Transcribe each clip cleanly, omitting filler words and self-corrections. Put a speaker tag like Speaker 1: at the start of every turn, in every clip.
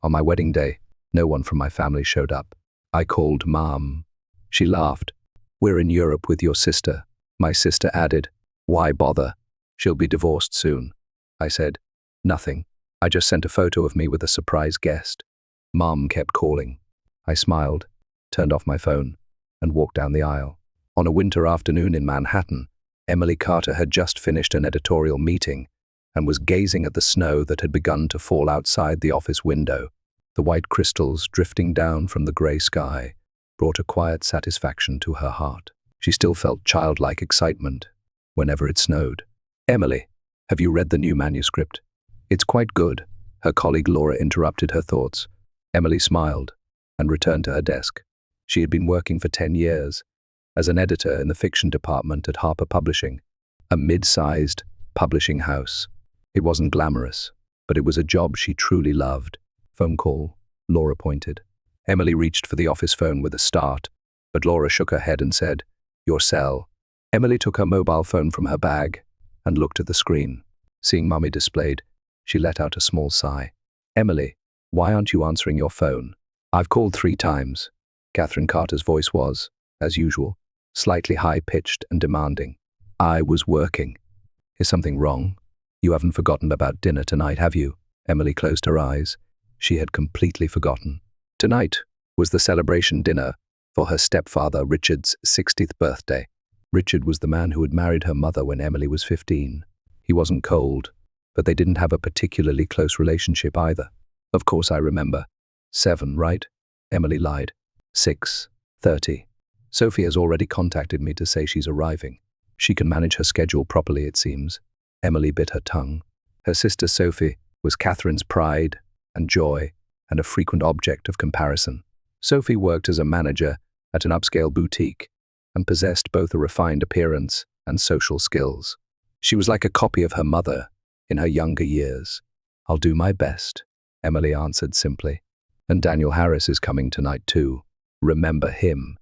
Speaker 1: On my wedding day, no one from my family showed up. I called Mom. She laughed. "We're in Europe with your sister." My sister added, "Why bother? She'll be divorced soon." I said, "Nothing. I just sent a photo of me with a surprise guest." Mom kept calling. I smiled, turned off my phone, and walked down the aisle. On a winter afternoon in Manhattan, Emily Carter had just finished an editorial meeting and was gazing at the snow that had begun to fall outside the office window. The white crystals drifting down from the grey sky brought a quiet satisfaction to her heart. She still felt childlike excitement whenever it snowed. "Emily, have you read the new manuscript?" "It's quite good," her colleague Laura interrupted her thoughts. Emily smiled and returned to her desk. She had been working for 10 years as an editor in the fiction department at Harper Publishing, a mid-sized publishing house. It wasn't glamorous, but it was a job she truly loved. "Phone call," Laura pointed. Emily reached for the office phone with a start, but Laura shook her head and said, "Your cell." Emily took her mobile phone from her bag and looked at the screen. Seeing Mummy displayed, she let out a small sigh. "Emily, why aren't you answering your phone?" "I've called 3 times. Catherine Carter's voice was, as usual, slightly high-pitched and demanding. "I was working." "Is something wrong? You haven't forgotten about dinner tonight, have you?" Emily closed her eyes. She had completely forgotten. Tonight was the celebration dinner for her stepfather Richard's 60th birthday. Richard was the man who had married her mother when Emily was 15. He wasn't cold, but they didn't have a particularly close relationship either. "Of course I remember. 7, right?" Emily lied. 6:30. "Sophie has already contacted me to say she's arriving. She can manage her schedule properly, it seems." Emily bit her tongue. Her sister Sophie was Catherine's pride and joy and a frequent object of comparison. Sophie worked as a manager at an upscale boutique and possessed both a refined appearance and social skills. She was like a copy of her mother in her younger years. "I'll do my best," Emily answered simply. "And Daniel Harris is coming tonight too. Remember him.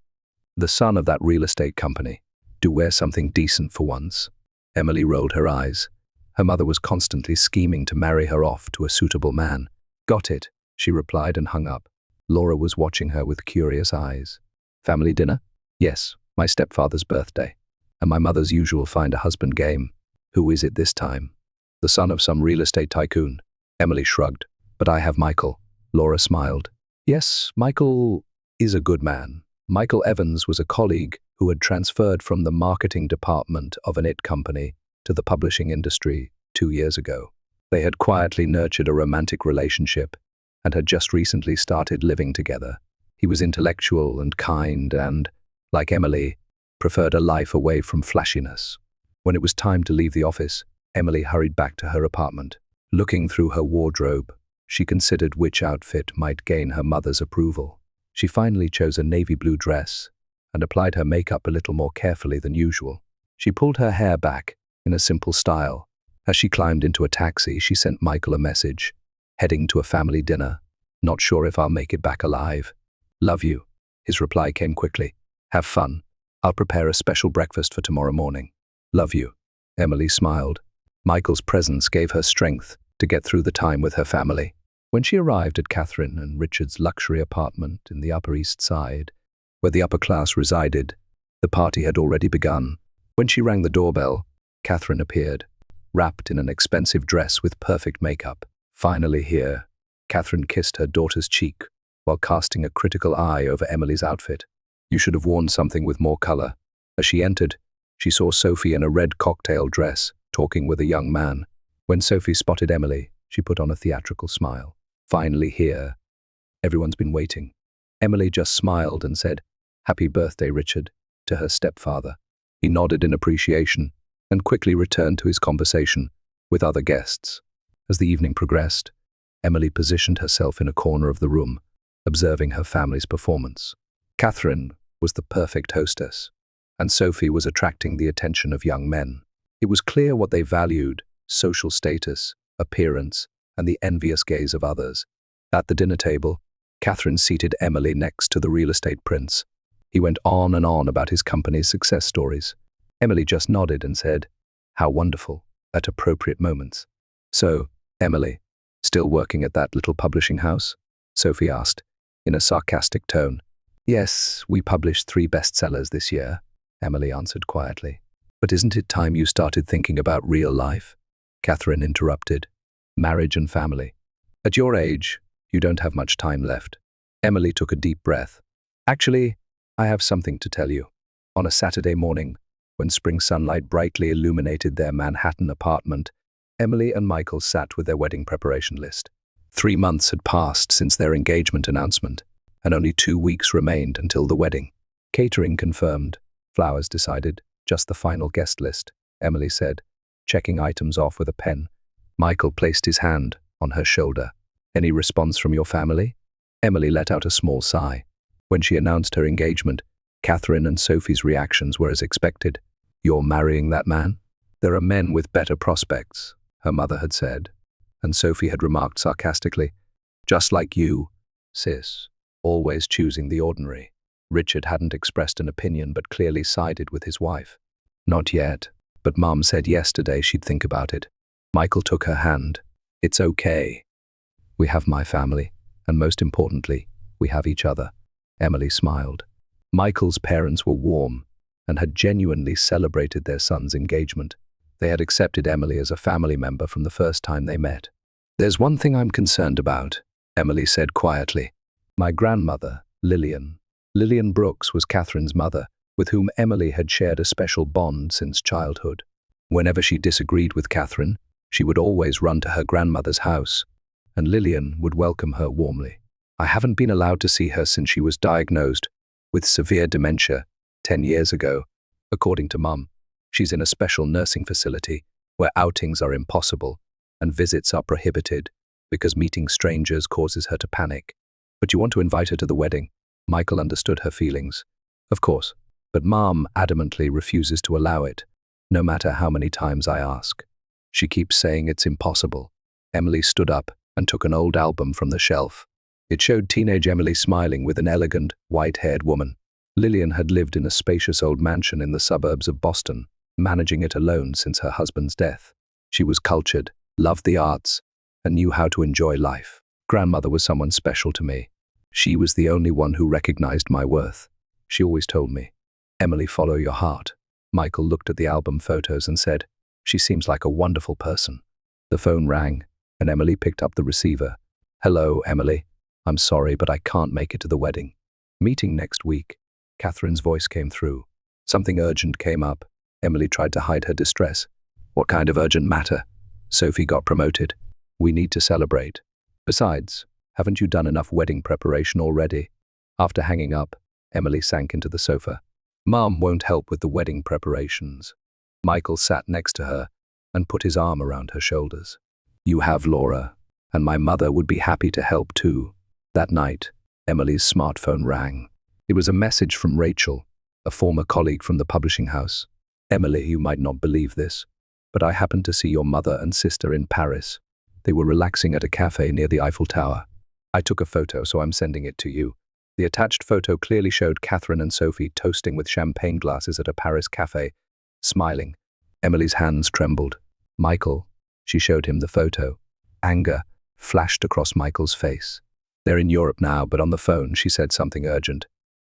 Speaker 1: The son of that real estate company. Do wear something decent for once." Emily rolled her eyes. Her mother was constantly scheming to marry her off to a suitable man. "Got it," she replied and hung up. Laura was watching her with curious eyes. "Family dinner?" "Yes, my stepfather's birthday. And my mother's usual find-a-husband game." "Who is it this time?" "The son of some real estate tycoon." Emily shrugged. "But I have Michael." Laura smiled. "Yes, Michael is a good man." Michael Evans was a colleague who had transferred from the marketing department of an IT company to the publishing industry 2 years ago. They had quietly nurtured a romantic relationship and had just recently started living together. He was intellectual and kind and, like Emily, preferred a life away from flashiness. When it was time to leave the office, Emily hurried back to her apartment. Looking through her wardrobe, she considered which outfit might gain her mother's approval. She finally chose a navy blue dress and applied her makeup a little more carefully than usual. She pulled her hair back in a simple style. As she climbed into a taxi, she sent Michael a message. "Heading to a family dinner. Not sure if I'll make it back alive. Love you." His reply came quickly. "Have fun. I'll prepare a special breakfast for tomorrow morning. Love you." Emily smiled. Michael's presence gave her strength to get through the time with her family. When she arrived at Catherine and Richard's luxury apartment in the Upper East Side, where the upper class resided, the party had already begun. When she rang the doorbell, Catherine appeared, wrapped in an expensive dress with perfect makeup. "Finally here." Catherine kissed her daughter's cheek while casting a critical eye over Emily's outfit. "You should have worn something with more color." As she entered, she saw Sophie in a red cocktail dress, talking with a young man. When Sophie spotted Emily, she put on a theatrical smile. "Finally here. Everyone's been waiting." Emily just smiled and said, "Happy birthday, Richard," to her stepfather. He nodded in appreciation and quickly returned to his conversation with other guests. As the evening progressed, Emily positioned herself in a corner of the room, observing her family's performance. Catherine was the perfect hostess, and Sophie was attracting the attention of young men. It was clear what they valued: social status, appearance, and the envious gaze of others. At the dinner table, Catherine seated Emily next to the real estate prince. He went on and on about his company's success stories. Emily just nodded and said, "How wonderful," at appropriate moments. "So, Emily, still working at that little publishing house?" Sophie asked, in a sarcastic tone. Yes, we published 3 bestsellers this year, Emily answered quietly. But isn't it time you started thinking about real life? Catherine interrupted. Marriage and family. At your age, you don't have much time left. Emily took a deep breath. Actually, I have something to tell you. On a Saturday morning, when spring sunlight brightly illuminated their Manhattan apartment, Emily and Michael sat with their wedding preparation list. 3 months had passed since their engagement announcement, and only 2 weeks remained until the wedding. Catering confirmed, flowers decided, just the final guest list, Emily said, checking items off with a pen. Michael placed his hand on her shoulder. Any response from your family? Emily let out a small sigh. When she announced her engagement, Catherine and Sophie's reactions were as expected. You're marrying that man? There are men with better prospects, her mother had said, and Sophie had remarked sarcastically, just like you, sis, always choosing the ordinary. Richard hadn't expressed an opinion but clearly sided with his wife. Not yet, but Mom said yesterday she'd think about it. Michael took her hand. It's okay. We have my family, and most importantly, we have each other. Emily smiled. Michael's parents were warm and had genuinely celebrated their son's engagement. They had accepted Emily as a family member from the first time they met. There's one thing I'm concerned about, Emily said quietly. My grandmother, Lillian. Lillian Brooks was Catherine's mother, with whom Emily had shared a special bond since childhood. Whenever she disagreed with Catherine, she would always run to her grandmother's house, and Lillian would welcome her warmly. I haven't been allowed to see her since she was diagnosed with severe dementia 10 years ago. According to Mum, she's in a special nursing facility where outings are impossible and visits are prohibited because meeting strangers causes her to panic. But you want to invite her to the wedding? Michael understood her feelings. Of course, but Mom adamantly refuses to allow it, no matter how many times I ask. She keeps saying it's impossible. Emily stood up and took an old album from the shelf. It showed teenage Emily smiling with an elegant, white-haired woman. Lillian had lived in a spacious old mansion in the suburbs of Boston, managing it alone since her husband's death. She was cultured, loved the arts, and knew how to enjoy life. Grandmother was someone special to me. She was the only one who recognized my worth. She always told me, Emily, follow your heart. Michael looked at the album photos and said, she seems like a wonderful person. The phone rang, and Emily picked up the receiver. Hello, Emily. I'm sorry, but I can't make it to the wedding. Meeting next week. Catherine's voice came through. Something urgent came up. Emily tried to hide her distress. What kind of urgent matter? Sophie got promoted. We need to celebrate. Besides, haven't you done enough wedding preparation already? After hanging up, Emily sank into the sofa. Mom won't help with the wedding preparations. Michael sat next to her and put his arm around her shoulders. You have Laura, and my mother would be happy to help too. That night, Emily's smartphone rang. It was a message from Rachel, a former colleague from the publishing house. Emily, you might not believe this, but I happened to see your mother and sister in Paris. They were relaxing at a cafe near the Eiffel Tower. I took a photo, so I'm sending it to you. The attached photo clearly showed Catherine and Sophie toasting with champagne glasses at a Paris cafe, smiling. Emily's hands trembled. Michael, she showed him the photo. Anger flashed across Michael's face. They're in Europe now, but on the phone she said something urgent.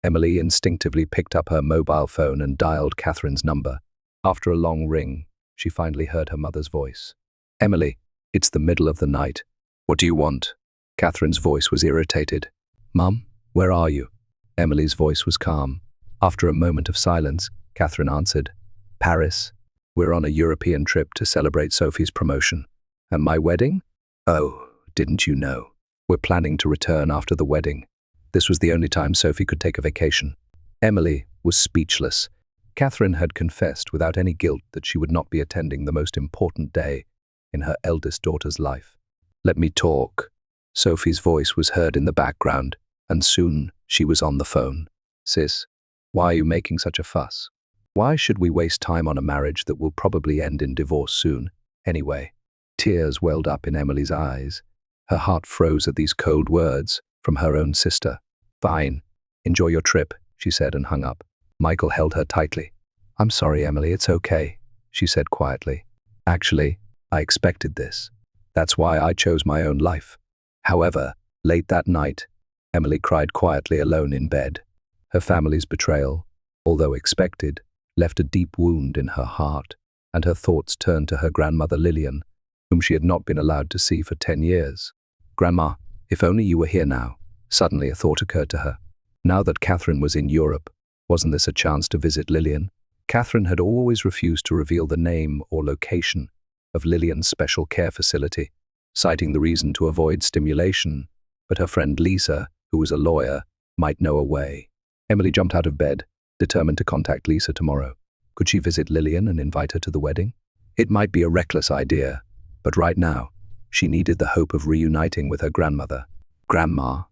Speaker 1: Emily instinctively picked up her mobile phone and dialed Catherine's number. After a long ring, she finally heard her mother's voice. Emily, it's the middle of the night. What do you want? Catherine's voice was irritated. Mum, where are you? Emily's voice was calm. After a moment of silence, Catherine answered, Paris. We're on a European trip to celebrate Sophie's promotion. And my wedding? Oh, didn't you know? We're planning to return after the wedding. This was the only time Sophie could take a vacation. Emily was speechless. Catherine had confessed without any guilt that she would not be attending the most important day in her eldest daughter's life. Let me talk. Sophie's voice was heard in the background, and soon she was on the phone. Sis, why are you making such a fuss? Why should we waste time on a marriage that will probably end in divorce soon, anyway? Tears welled up in Emily's eyes. Her heart froze at these cold words from her own sister. Fine. Enjoy your trip, she said and hung up. Michael held her tightly. I'm sorry, Emily, it's okay, she said quietly. Actually, I expected this. That's why I chose my own life. However, Late that night, Emily cried quietly alone in bed. Her family's betrayal, although expected, left a deep wound in her heart, and her thoughts turned to her grandmother Lillian, whom she had not been allowed to see for 10 years. "Grandma, if only you were here now." Suddenly a thought occurred to her. Now that Catherine was in Europe, wasn't this a chance to visit Lillian? Catherine had always refused to reveal the name or location of Lillian's special care facility, citing the reason to avoid stimulation, but her friend Lisa, who was a lawyer, might know a way. Emily jumped out of bed, determined to contact Lisa tomorrow. Could she visit Lillian and invite her to the wedding? It might be a reckless idea, but right now, she needed the hope of reuniting with her grandmother. "Grandma,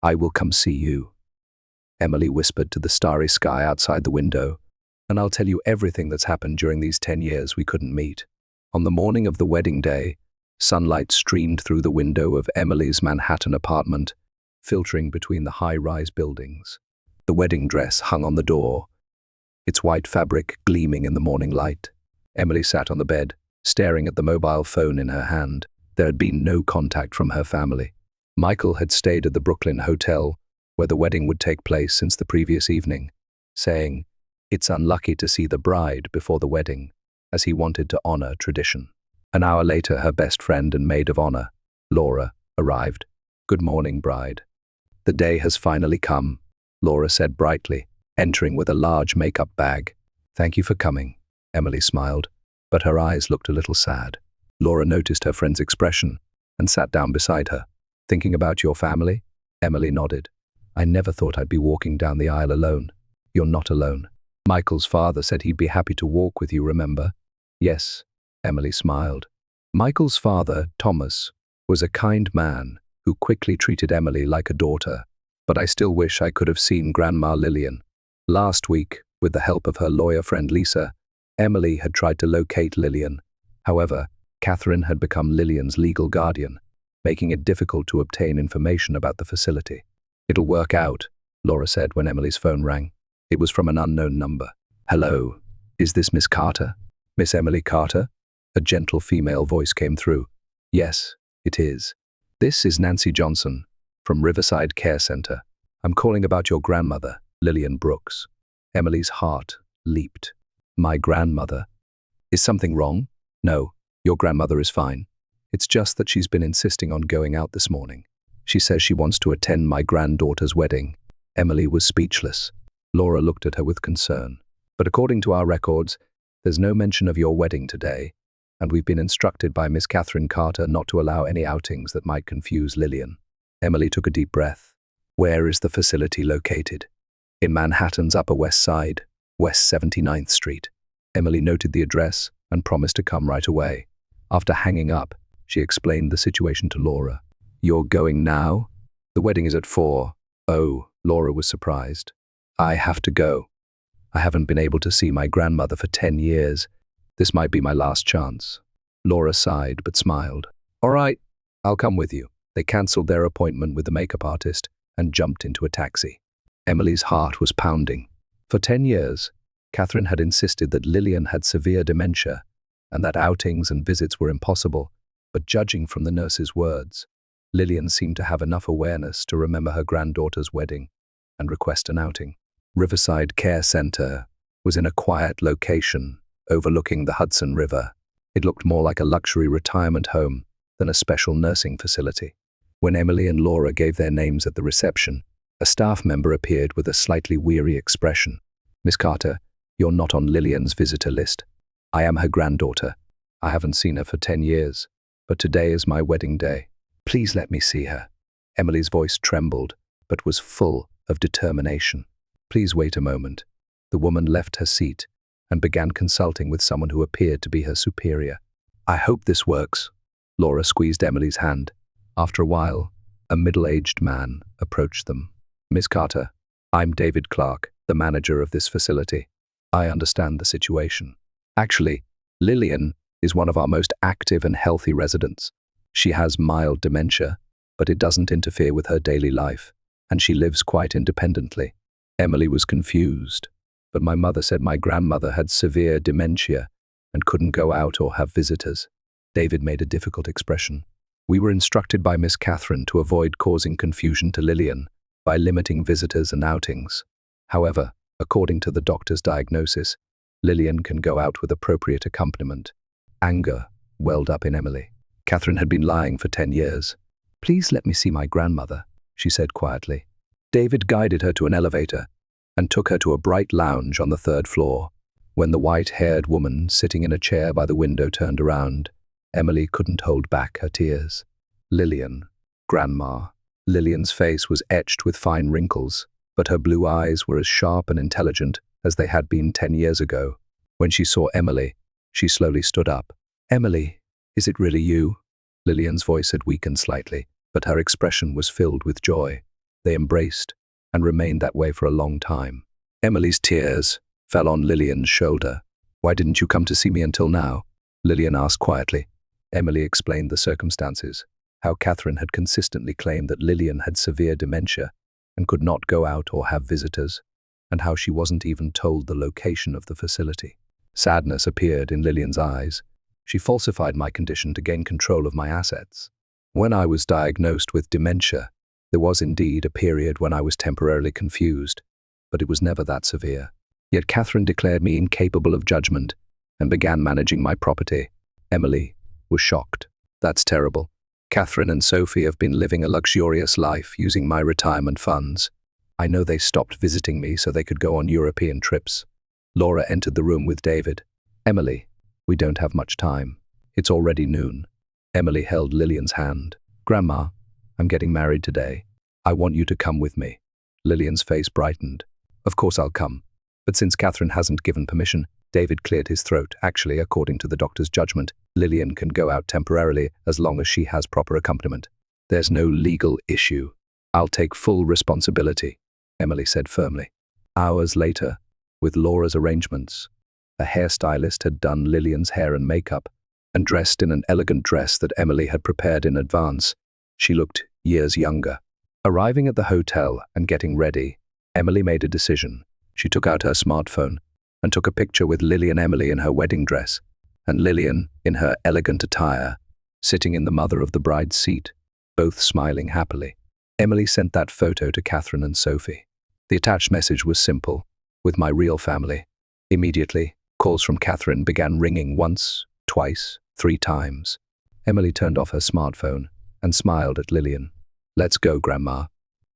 Speaker 1: I will come see you," Emily whispered to the starry sky outside the window, "and I'll tell you everything that's happened during these 10 years we couldn't meet." On the morning of the wedding day, sunlight streamed through the window of Emily's Manhattan apartment, filtering between the high-rise buildings. The wedding dress hung on the door, its white fabric gleaming in the morning light. Emily sat on the bed, staring at the mobile phone in her hand. There had been no contact from her family. Michael had stayed at the Brooklyn hotel, where the wedding would take place since the previous evening, saying, "It's unlucky to see the bride before the wedding," as he wanted to honor tradition. An hour later, her best friend and maid of honor, Laura, arrived. "Good morning, bride." "The day has finally come," Laura said brightly, entering with a large makeup bag. "Thank you for coming," Emily smiled, but her eyes looked a little sad. Laura noticed her friend's expression and sat down beside her. "Thinking about your family?" Emily nodded. "I never thought I'd be walking down the aisle alone." "You're not alone. Michael's father said he'd be happy to walk with you, remember?" "Yes," Emily smiled. Michael's father, Thomas, was a kind man who quickly treated Emily like a daughter, but I still wish I could have seen Grandma Lillian. Last week, with the help of her lawyer friend Lisa, Emily had tried to locate Lillian. However, Catherine had become Lillian's legal guardian, making it difficult to obtain information about the facility. "It'll work out," Laura said when Emily's phone rang. It was from an unknown number. "Hello, is this Miss Carter?" "Miss Emily Carter?" A gentle female voice came through. "Yes, it is. This is Nancy Johnson, from Riverside Care Center. I'm calling about your grandmother, Lillian Brooks." Emily's heart leaped. "My grandmother? Is something wrong?" "No, your grandmother is fine. It's just that she's been insisting on going out this morning. She says she wants to attend my granddaughter's wedding." Emily was speechless. Laura looked at her with concern. "But according to our records, there's no mention of your wedding today, and we've been instructed by Miss Catherine Carter not to allow any outings that might confuse Lillian." Emily took a deep breath. "Where is the facility located?" "In Manhattan's Upper West Side, West 79th Street." Emily noted the address and promised to come right away. After hanging up, she explained the situation to Laura. "You're going now? The wedding is at 4. "Oh," Laura was surprised. "I have to go. I haven't been able to see my grandmother for 10 years. This might be my last chance." Laura sighed but smiled. "All right, I'll come with you." They cancelled their appointment with the makeup artist and jumped into a taxi. Emily's heart was pounding. For 10 years, Catherine had insisted that Lillian had severe dementia and that outings and visits were impossible, but judging from the nurse's words, Lillian seemed to have enough awareness to remember her granddaughter's wedding and request an outing. Riverside Care Center was in a quiet location overlooking the Hudson River. It looked more like a luxury retirement home than a special nursing facility. When Emily and Laura gave their names at the reception, a staff member appeared with a slightly weary expression. "Miss Carter, you're not on Lillian's visitor list. I am her granddaughter. I haven't seen her for 10 years, but today is my wedding day. Please let me see her." Emily's voice trembled, but was full of determination. "Please wait a moment." The woman left her seat and began consulting with someone who appeared to be her superior. "I hope this works." Laura squeezed Emily's hand. After a while, a middle-aged man approached them. "Miss Carter, I'm David Clark, the manager of this facility. I understand the situation. Actually, Lillian is one of our most active and healthy residents. She has mild dementia, but it doesn't interfere with her daily life, and she lives quite independently." Emily was confused, but my mother said my grandmother had severe dementia and couldn't go out or have visitors. David made a difficult expression. We were instructed by Miss Catherine to avoid causing confusion to Lillian by limiting visitors and outings. However, according to the doctor's diagnosis, Lillian can go out with appropriate accompaniment. Anger welled up in Emily. Catherine had been lying for 10 years. "Please let me see my grandmother," she said quietly. David guided her to an elevator and took her to a bright lounge on the 3rd floor. When the white-haired woman sitting in a chair by the window turned around, Emily couldn't hold back her tears. Lillian, Grandma. Lillian's face was etched with fine wrinkles, but her blue eyes were as sharp and intelligent as they had been 10 years ago. When she saw Emily, she slowly stood up. "Emily, is it really you?" Lillian's voice had weakened slightly, but her expression was filled with joy. They embraced and remained that way for a long time. Emily's tears fell on Lillian's shoulder. "Why didn't you come to see me until now?" Lillian asked quietly. Emily explained the circumstances, how Catherine had consistently claimed that Lillian had severe dementia and could not go out or have visitors, and how she wasn't even told the location of the facility. Sadness appeared in Lillian's eyes. "She falsified my condition to gain control of my assets. When I was diagnosed with dementia, there was indeed a period when I was temporarily confused, but it was never that severe. Yet Catherine declared me incapable of judgment and began managing my property." Emily was shocked. "That's terrible. Catherine and Sophie have been living a luxurious life using my retirement funds. I know they stopped visiting me so they could go on European trips." Laura entered the room with David. "Emily, we don't have much time. It's already noon." Emily held Lillian's hand. "Grandma, I'm getting married today. I want you to come with me." Lillian's face brightened. "Of course I'll come. But since Catherine hasn't given permission," David cleared his throat. "Actually, according to the doctor's judgment, Lillian can go out temporarily as long as she has proper accompaniment. There's no legal issue. I'll take full responsibility," Emily said firmly. Hours later, with Laura's arrangements, a hairstylist had done Lillian's hair and makeup, and dressed in an elegant dress that Emily had prepared in advance, she looked years younger. Arriving at the hotel and getting ready, Emily made a decision. She took out her smartphone and took a picture with Lillian Emily in her wedding dress, and Lillian in her elegant attire, sitting in the mother of the bride's seat, both smiling happily. Emily sent that photo to Catherine and Sophie. The attached message was simple: "With my real family." Immediately, calls from Catherine began ringing once, twice, 3 times. Emily turned off her smartphone and smiled at Lillian. "Let's go, Grandma.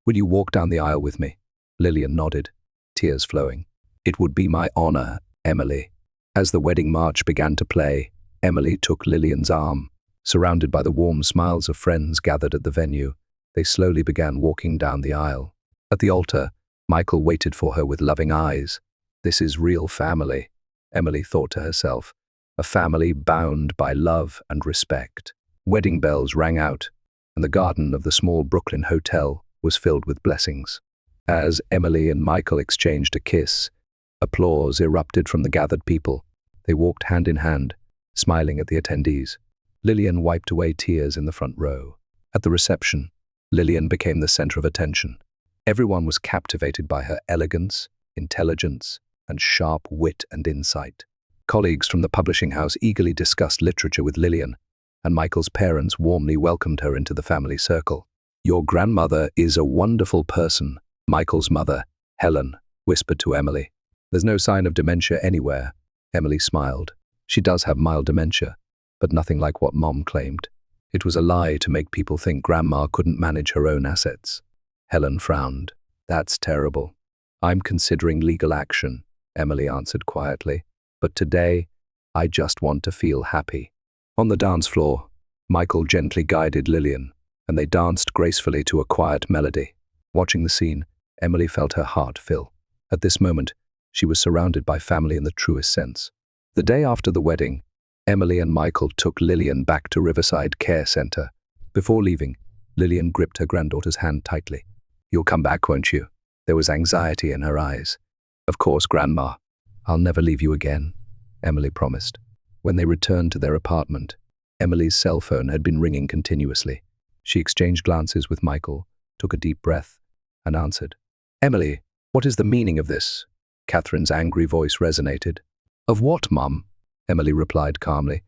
Speaker 1: Will you walk down the aisle with me?" Lillian nodded, tears flowing. "It would be my honor, Emily." As the wedding march began to play, Emily took Lillian's arm. Surrounded by the warm smiles of friends gathered at the venue, they slowly began walking down the aisle. At the altar, Michael waited for her with loving eyes. "This is real family," Emily thought to herself. "A family bound by love and respect." Wedding bells rang out, and the garden of the small Brooklyn hotel was filled with blessings. As Emily and Michael exchanged a kiss, applause erupted from the gathered people. They walked hand in hand, smiling at the attendees. Lillian wiped away tears in the front row. At the reception, Lillian became the center of attention. Everyone was captivated by her elegance, intelligence, and sharp wit and insight. Colleagues from the publishing house eagerly discussed literature with Lillian, and Michael's parents warmly welcomed her into the family circle. "Your grandmother is a wonderful person," Michael's mother, Helen, whispered to Emily. "There's no sign of dementia anywhere." Emily smiled. "She does have mild dementia, but nothing like what Mom claimed. It was a lie to make people think Grandma couldn't manage her own assets." Helen frowned. "That's terrible. I'm considering legal action," Emily answered quietly. "But today, I just want to feel happy." On the dance floor, Michael gently guided Lillian, and they danced gracefully to a quiet melody. Watching the scene, Emily felt her heart fill. At this moment, she was surrounded by family in the truest sense. The day after the wedding, Emily and Michael took Lillian back to Riverside Care Center. Before leaving, Lillian gripped her granddaughter's hand tightly. "You'll come back, won't you?" There was anxiety in her eyes. "Of course, Grandma. I'll never leave you again," Emily promised. When they returned to their apartment, Emily's cell phone had been ringing continuously. She exchanged glances with Michael, took a deep breath, and answered. "Emily, what is the meaning of this?" Catherine's angry voice resonated. "Of what, Mum?" Emily replied calmly.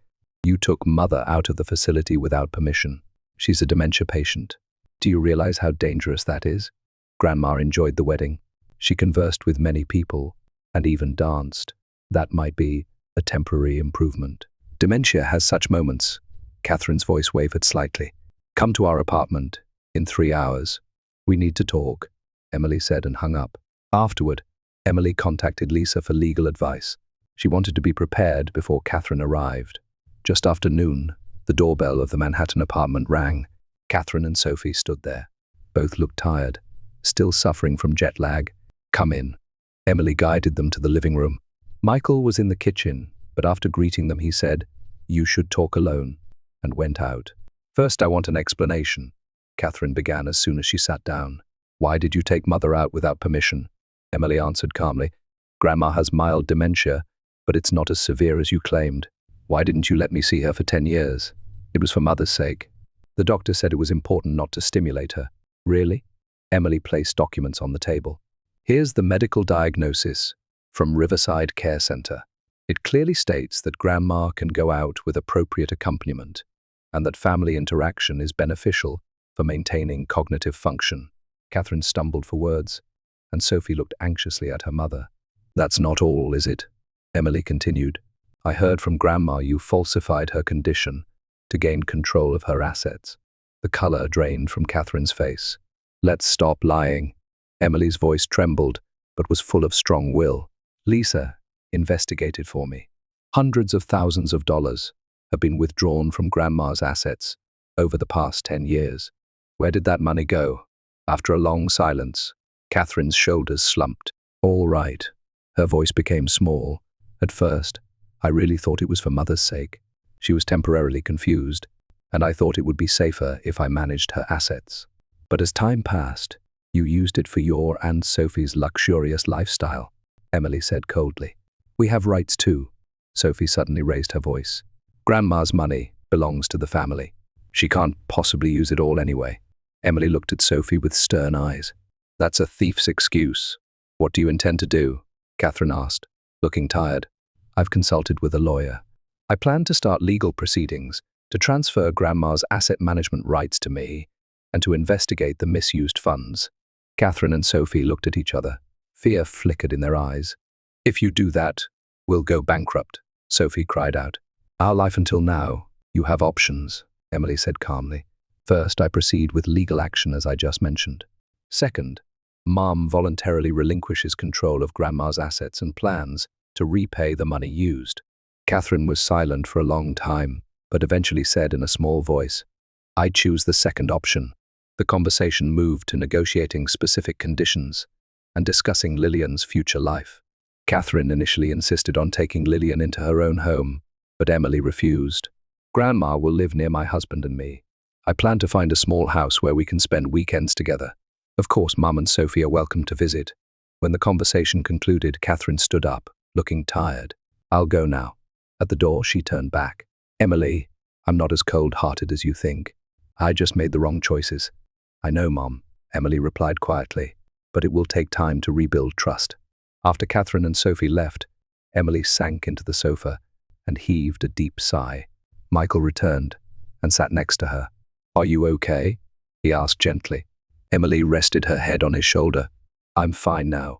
Speaker 1: "You took Mother out of the facility without permission. She's a dementia patient. Do you realize how dangerous that is? Grandma enjoyed the wedding. She conversed with many people and even danced. That might be a temporary improvement. Dementia has such moments. Catherine's voice wavered slightly. Come to our apartment in 3 hours. We need to talk, Emily said and hung up. Afterward, Emily contacted Lisa for legal advice. She wanted to be prepared before Catherine arrived. Just after noon, the doorbell of the Manhattan apartment rang. Catherine and Sophie stood there. Both looked tired, still suffering from jet lag. Come in. Emily guided them to the living room. Michael was in the kitchen, but after greeting them he said, "You should talk alone," and went out. First, I want an explanation, Catherine began as soon as she sat down. Why did you take Mother out without permission? Emily answered calmly. Grandma has mild dementia, but it's not as severe as you claimed. Why didn't you let me see her for 10 years? It was for Mother's sake. The doctor said it was important not to stimulate her. Really? Emily placed documents on the table. Here's the medical diagnosis from Riverside Care Center. It clearly states that Grandma can go out with appropriate accompaniment and that family interaction is beneficial for maintaining cognitive function. Catherine stumbled for words, and Sophie looked anxiously at her mother. That's not all, is it? Emily continued. I heard from Grandma you falsified her condition to gain control of her assets. The color drained from Catherine's face. Let's stop lying. Emily's voice trembled, but was full of strong will. Lisa investigated for me. Hundreds of thousands of dollars have been withdrawn from Grandma's assets over the past 10 years. Where did that money go? After a long silence, Catherine's shoulders slumped. All right. Her voice became small. At first, I really thought it was for Mother's sake. She was temporarily confused, and I thought it would be safer if I managed her assets. But as time passed, you used it for your and Sophie's luxurious lifestyle, Emily said coldly. We have rights too. Sophie suddenly raised her voice. Grandma's money belongs to the family. She can't possibly use it all anyway. Emily looked at Sophie with stern eyes. That's a thief's excuse. What do you intend to do? Catherine asked, looking tired. I've consulted with a lawyer. I plan to start legal proceedings to transfer Grandma's asset management rights to me and to investigate the misused funds. Catherine and Sophie looked at each other. Fear flickered in their eyes. If you do that, we'll go bankrupt, Sophie cried out. Our life until now, you have options, Emily said calmly. First, I proceed with legal action as I just mentioned. Second, Mom voluntarily relinquishes control of Grandma's assets and plans to repay the money used. Catherine was silent for a long time, but eventually said in a small voice, I choose the second option. The conversation moved to negotiating specific conditions and discussing Lillian's future life. Catherine initially insisted on taking Lillian into her own home, but Emily refused. Grandma will live near my husband and me. I plan to find a small house where we can spend weekends together. Of course, Mum and Sophie are welcome to visit. When the conversation concluded, Catherine stood up, looking tired. I'll go now. At the door, she turned back. Emily, I'm not as cold-hearted as you think. I just made the wrong choices. I know, Mom, Emily replied quietly, but it will take time to rebuild trust. After Catherine and Sophie left, Emily sank into the sofa and heaved a deep sigh. Michael returned and sat next to her. Are you okay? He asked gently. Emily rested her head on his shoulder. I'm fine now.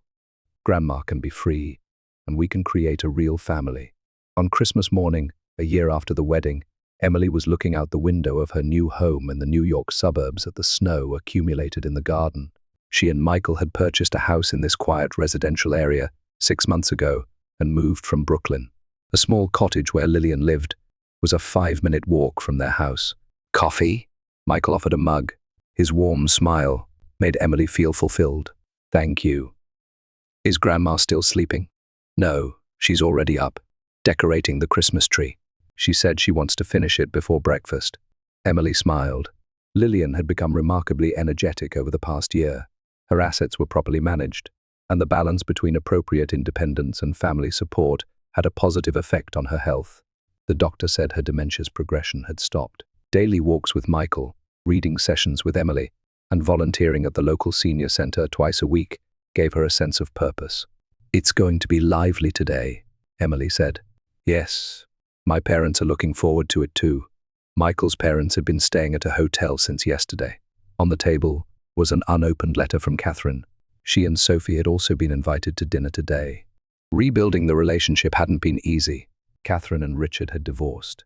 Speaker 1: Grandma can be free, and we can create a real family. On Christmas morning, a year after the wedding, Emily was looking out the window of her new home in the New York suburbs at the snow accumulated in the garden. She and Michael had purchased a house in this quiet residential area 6 months ago and moved from Brooklyn. A small cottage where Lillian lived was a 5-minute walk from their house. Coffee? Michael offered a mug. His warm smile made Emily feel fulfilled. Thank you. Is Grandma still sleeping? No, she's already up, decorating the Christmas tree. She said she wants to finish it before breakfast. Emily smiled. Lillian had become remarkably energetic over the past year. Her assets were properly managed, and the balance between appropriate independence and family support had a positive effect on her health. The doctor said her dementia's progression had stopped. Daily walks with Michael, reading sessions with Emily, and volunteering at the local senior center twice a week gave her a sense of purpose. It's going to be lively today, Emily said. Yes, my parents are looking forward to it too. Michael's parents had been staying at a hotel since yesterday. On the table was an unopened letter from Catherine. She and Sophie had also been invited to dinner today. Rebuilding the relationship hadn't been easy. Catherine and Richard had divorced,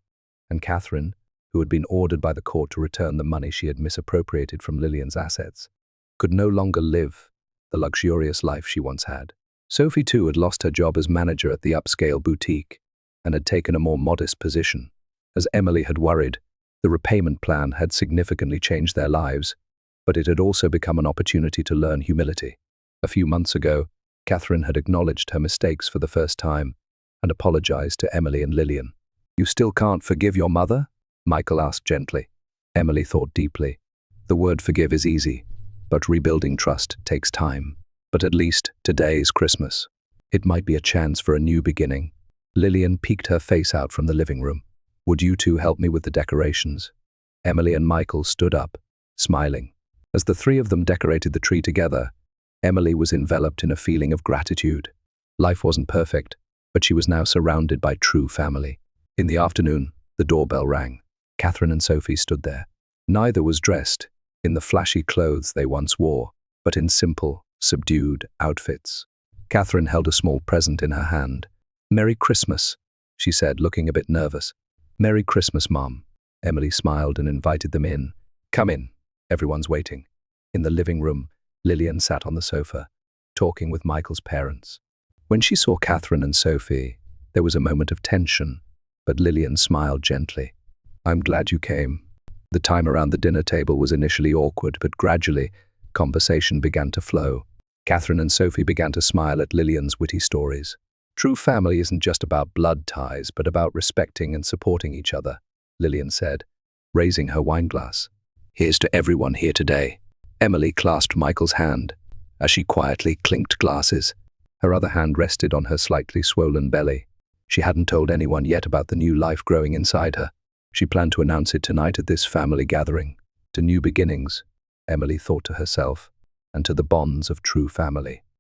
Speaker 1: and Catherine, who had been ordered by the court to return the money she had misappropriated from Lillian's assets, could no longer live the luxurious life she once had. Sophie, too, had lost her job as manager at the upscale boutique and had taken a more modest position. As Emily had worried, the repayment plan had significantly changed their lives, but it had also become an opportunity to learn humility. A few months ago, Catherine had acknowledged her mistakes for the first time and apologized to Emily and Lillian. "You still can't forgive your mother?" Michael asked gently. Emily thought deeply. The word forgive is easy, but rebuilding trust takes time. But at least today is Christmas. It might be a chance for a new beginning. Lillian peeked her face out from the living room. "Would you two help me with the decorations?" Emily and Michael stood up, smiling. As the three of them decorated the tree together, Emily was enveloped in a feeling of gratitude. Life wasn't perfect, but she was now surrounded by true family. In the afternoon, the doorbell rang. Catherine and Sophie stood there. Neither was dressed in the flashy clothes they once wore, but in simple, subdued outfits. Catherine held a small present in her hand. "Merry Christmas," she said, looking a bit nervous. "Merry Christmas, Mom." Emily smiled and invited them in. "Come in. Everyone's waiting." In the living room, Lillian sat on the sofa, talking with Michael's parents. When she saw Catherine and Sophie, there was a moment of tension, but Lillian smiled gently. "I'm glad you came." The time around the dinner table was initially awkward, but gradually, conversation began to flow. Catherine and Sophie began to smile at Lillian's witty stories. "True family isn't just about blood ties, but about respecting and supporting each other," Lillian said, raising her wine glass. "Here's to everyone here today." Emily clasped Michael's hand as she quietly clinked glasses. Her other hand rested on her slightly swollen belly. She hadn't told anyone yet about the new life growing inside her. She planned to announce it tonight at this family gathering. To new beginnings, Emily thought to herself, and to the bonds of true family.